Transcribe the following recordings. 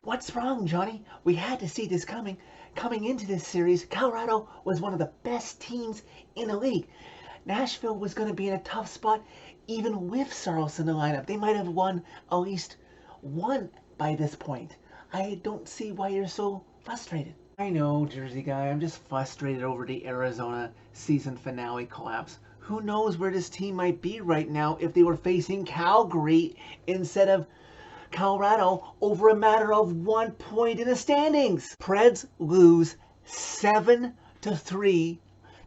What's wrong, Johnny? We had to see this coming. Coming into this series, Colorado was one of the best teams in the league. Nashville was going to be in a tough spot even with Saros in the lineup. They might have won at least one by this point. I don't see why you're so frustrated. I know, Jersey guy. I'm just frustrated over the Arizona season finale collapse. Who knows where this team might be right now if they were facing Calgary instead of Colorado over a matter of 1 point in the standings. Preds lose 7-3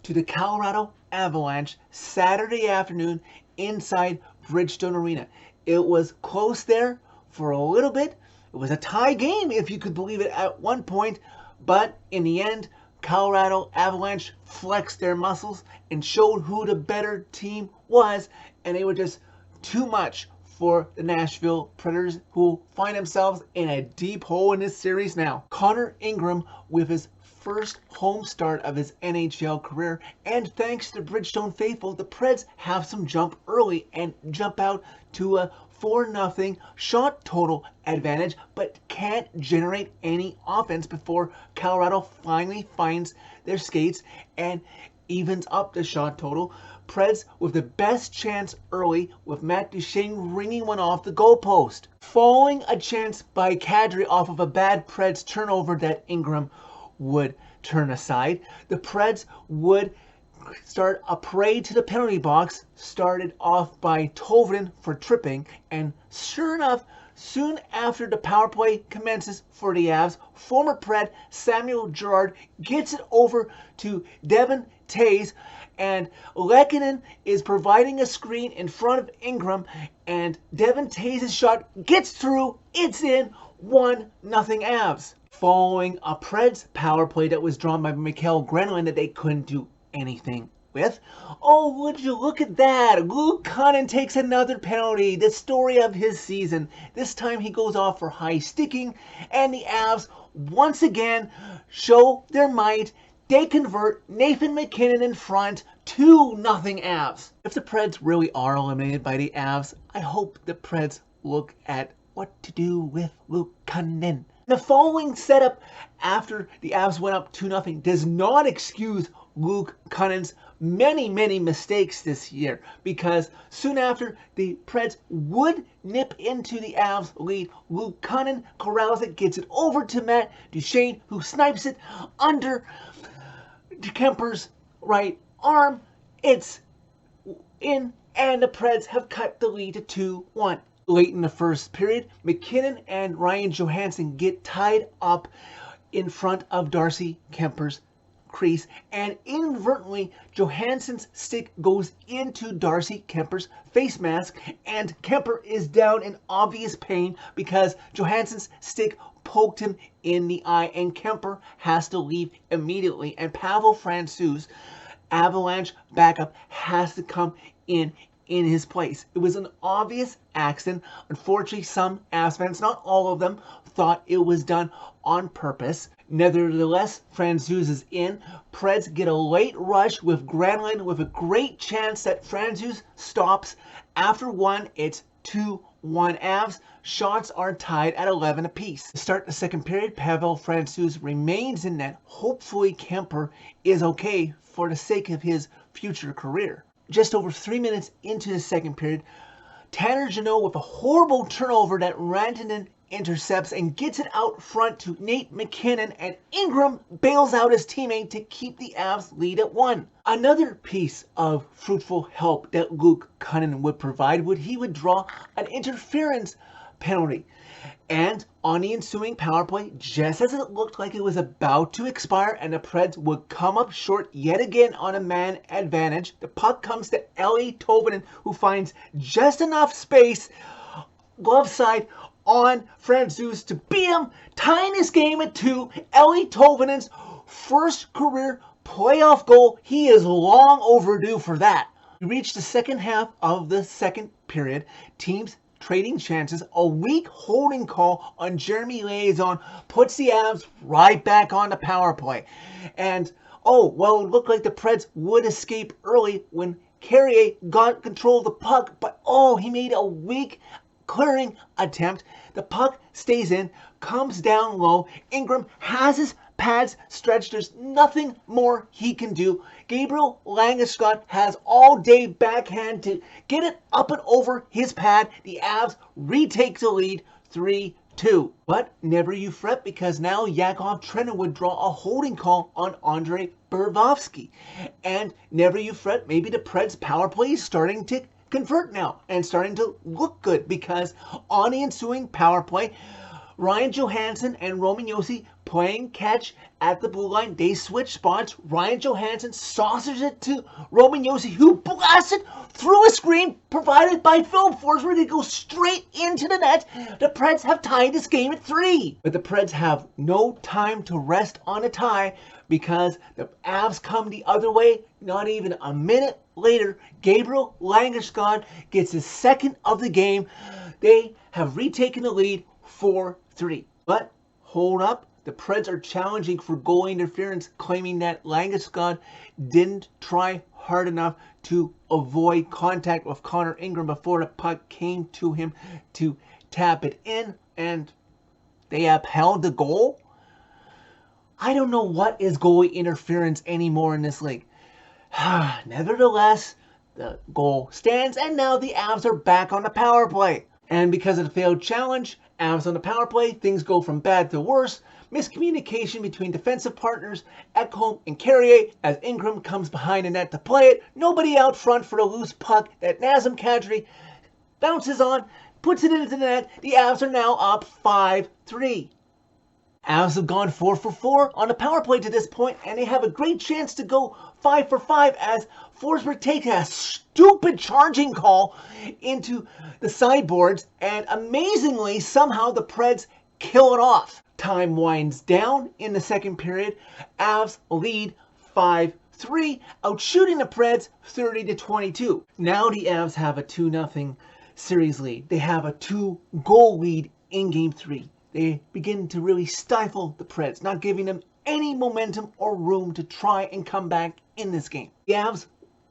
to the Colorado Avalanche Saturday afternoon inside Bridgestone Arena. It was close there for a little bit. It was a tie game, if you could believe it, at one point. But in the end, Colorado Avalanche flexed their muscles and showed who the better team was. And they were just too much for the Nashville Predators, who find themselves in a deep hole in this series now. Connor Ingram with his first home start of his NHL career, and thanks to Bridgestone faithful, the Preds have some jump early and jump out to a 4-0 shot total advantage, but can't generate any offense before Colorado finally finds their skates and evens up the shot total. Preds with the best chance early, with Matt Duchene ringing one off the goalpost. Following a chance by Kadri off of a bad Preds turnover that Ingram would turn aside, the Preds would start a parade to the penalty box, started off by Tolvanen for tripping, and sure enough, soon after the power play commences for the Avs, former Pred Samuel Girard gets it over to Devon Toews, and Lehkonen is providing a screen in front of Ingram, and Devon Toews' shot gets through. It's in. 1-0 Avs. Following a Preds power play that was drawn by Mikael Granlund that they couldn't do anything with. Oh, would you look at that? Luke Kunin takes another penalty. The story of his season. This time he goes off for high sticking, and the Avs once again show their might. They convert. Nathan MacKinnon in front. 2-0 Avs. If the Preds really are eliminated by the Avs, I hope the Preds look at what to do with Luke Kunin. The following setup after the Avs went up 2-0 does not excuse Luke Kunnin's many mistakes this year, because soon after the Preds would nip into the Avs lead, Luke Kunin corrals it, gets it over to Matt Duchene, who snipes it under Kemper's right arm. It's in, and the Preds have cut the lead to 2-1. Late in the first period, MacKinnon and Ryan Johansson get tied up in front of Darcy Kemper's crease, and inadvertently Johansson's stick goes into Darcy Kemper's face mask, and Kemper is down in obvious pain because Johansson's stick poked him in the eye, and Kemper has to leave immediately, and Pavel Francouz, Avalanche backup, has to come in his place. It was an obvious accident. Unfortunately, some Avs fans, not all of them, thought it was done on purpose. Nevertheless, Francouz is in. Preds get a late rush with Granlund with a great chance that Francouz stops. After one, it's 2-1 Avs. Shots are tied at 11 apiece. To start the second period, Pavel Francouz remains in net. Hopefully Kemper is okay for the sake of his future career. Just over 3 minutes into the second period, Tanner Jeannot with a horrible turnover that Rantanen intercepts and gets it out front to Nate MacKinnon, and Ingram bails out his teammate to keep the Avs lead at 1. Another piece of fruitful help that Luke Kunin would provide he would draw an interference penalty. And on the ensuing power play, just as it looked like it was about to expire and the Preds would come up short yet again on a man advantage, the puck comes to Eeli Tolvanen, who finds just enough space, glove side, on Francouz to beat him, tying this game at 2. Eeli Tolvanen's first career playoff goal. He is long overdue for that. We reached the second half of the second period. Teams trading chances. A weak holding call on Jeremy Liaison puts the Avs right back on the power play. And, oh, well, it looked like the Preds would escape early when Carrier got control of the puck, but, oh, he made a weak clearing attempt. The puck stays in, comes down low. Ingram has his pads stretched. There's nothing more he can do. Gabriel Landeskog has all day backhand to get it up and over his pad. The Avs retake the lead 3-2. But never you fret, because now Yakov Trenin would draw a holding call on Andrei Burakovsky. And never you fret, maybe the Preds power play is starting to convert now and starting to look good, because on the ensuing power play, Ryan Johansson and Roman Josi playing catch at the blue line. They switch spots. Ryan Johansson saucers it to Roman Josi, who blasted through a screen provided by Phil Forsberg to go straight into the net. The Preds have tied this game at 3. But the Preds have no time to rest on a tie, because the Avs come the other way. Not even a minute later, Gabriel Landeskog gets his second of the game. They have retaken the lead 4-3. But hold up, the Preds are challenging for goal interference, claiming that Landeskog didn't try hard enough to avoid contact with Connor Ingram before the puck came to him to tap it in, and they upheld the goal. I don't know what is goalie interference anymore in this league. Nevertheless, the goal stands, and now the Avs are back on the power play. And because of the failed challenge, Avs on the power play, things go from bad to worse. Miscommunication between defensive partners Ekholm and Carrier as Ingram comes behind the net to play it. Nobody out front for the loose puck that Nazem Kadri bounces on, puts it into the net. The Avs are now up 5-3. Avs have gone 4 for 4 on the power play to this point, and they have a great chance to go 5 for 5 as Forsberg takes a stupid charging call into the sideboards, and amazingly, somehow the Preds kill it off. Time winds down in the second period. Avs lead 5-3, outshooting the Preds 30-22. Now the Avs have a 2-0 series lead. They have a 2-goal lead in Game 3. They begin to really stifle the Preds, not giving them any momentum or room to try and come back in this game. The Avs,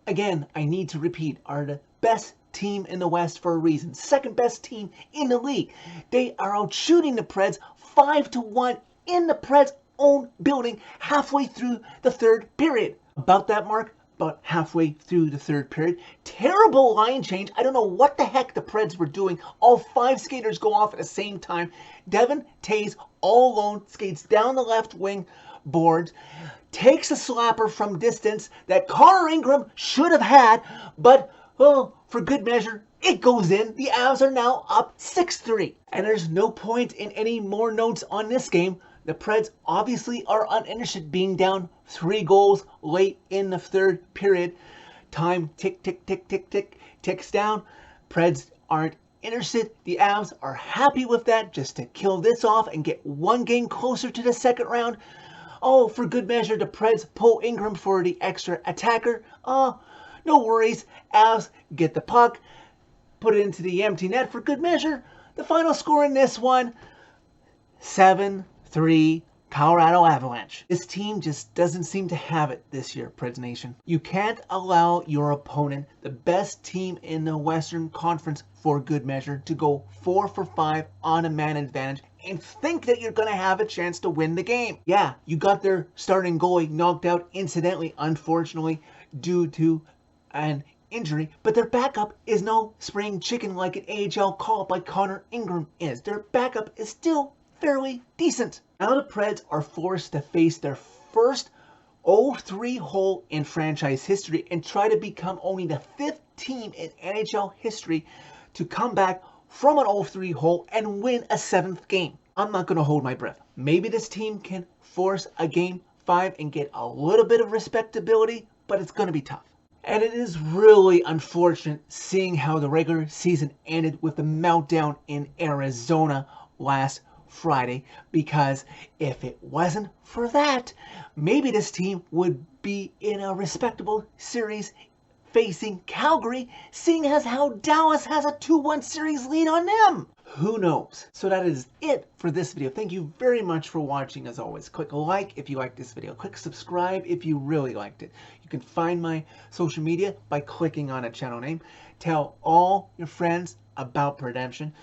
again, I need to repeat, are the best team in the West for a reason. Second best team in the league. They are outshooting the Preds 5-1 in the Preds' own building halfway through the third period. About that mark, about halfway through the third period. Terrible line change. I don't know what the heck the Preds were doing. All 5 skaters go off at the same time. Devin Tays, all alone, skates down the left wing boards, takes a slapper from distance that Connor Ingram should have had, but, well, for good measure, it goes in. The Avs are now up 6-3. And there's no point in any more notes on this game. The Preds obviously are uninterested, being down 3 goals late in the third period. Time tick, tick, tick, tick, tick, ticks down. Preds aren't interested. The Avs are happy with that, just to kill this off and get one game closer to the second round. Oh, for good measure, the Preds pull Ingram for the extra attacker. Oh, no worries. Avs get the puck, put it into the empty net for good measure. The final score in this one, 7-3 Colorado Avalanche. This team just doesn't seem to have it this year, Preds Nation. You can't allow your opponent, the best team in the Western Conference for good measure, to go 4 for 5 on a man advantage and think that you're going to have a chance to win the game. Yeah, you got their starting goalie knocked out incidentally, unfortunately, due to an injury, but their backup is no spring chicken like an AHL call-up like Connor Ingram is. Their backup is still fairly decent. Now the Preds are forced to face their first 0-3 hole in franchise history and try to become only the 5th team in NHL history to come back from an 0-3 hole and win a 7th game. I'm not going to hold my breath. Maybe this team can force a Game 5 and get a little bit of respectability, but it's going to be tough. And it is really unfortunate seeing how the regular season ended with the meltdown in Arizona last Friday, because if it wasn't for that, maybe this team would be in a respectable series facing Calgary, seeing as how Dallas has a 2-1 series lead on them. Who knows? So that is it for this video. Thank you very much for watching. As always, click like if you liked this video. Click subscribe if you really liked it. You can find my social media by clicking on a channel name. Tell all your friends about redemption.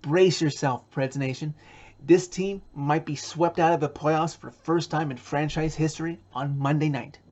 Brace yourself, Preds Nation. This team might be swept out of the playoffs for the first time in franchise history on Monday night.